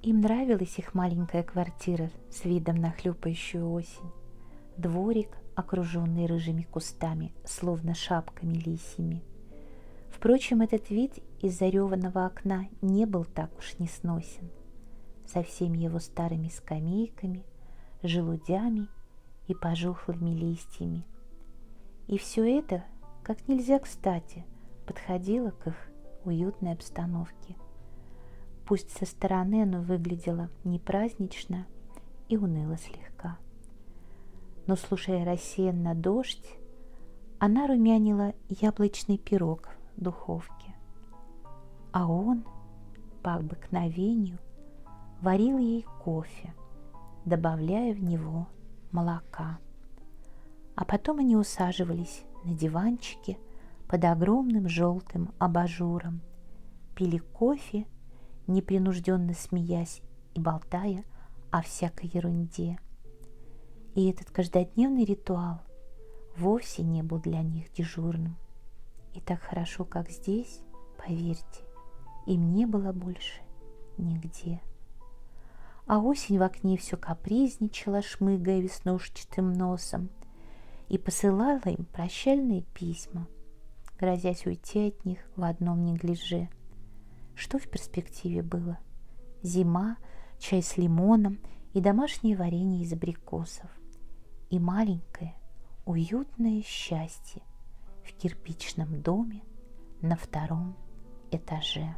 Им нравилась их маленькая квартира с видом на хлюпающую осень, дворик, окруженный рыжими кустами, словно шапками лисьими. Впрочем, этот вид из зареванного окна не был так уж несносен, со всеми его старыми скамейками, желудями и пожухлыми листьями. И все это, как нельзя кстати, подходило к их уютной обстановке. Пусть со стороны оно выглядело не празднично и уныло слегка. Но, слушая рассеянно дождь, она румянила яблочный пирог в духовке. А он, по обыкновению, варил ей кофе, добавляя в него молока. А потом они усаживались на диванчике под огромным желтым абажуром, пили кофе, непринужденно смеясь и болтая о всякой ерунде. И этот каждодневный ритуал вовсе не был для них дежурным. И так хорошо, как здесь, поверьте, им не было больше нигде. А осень в окне все капризничала, шмыгая веснушчатым носом, и посылала им прощальные письма, грозясь уйти от них в одном неглиже. Что в перспективе было? Зима, чай с лимоном и домашнее варенье из абрикосов. И маленькое, уютное счастье в кирпичном доме на 2-м этаже.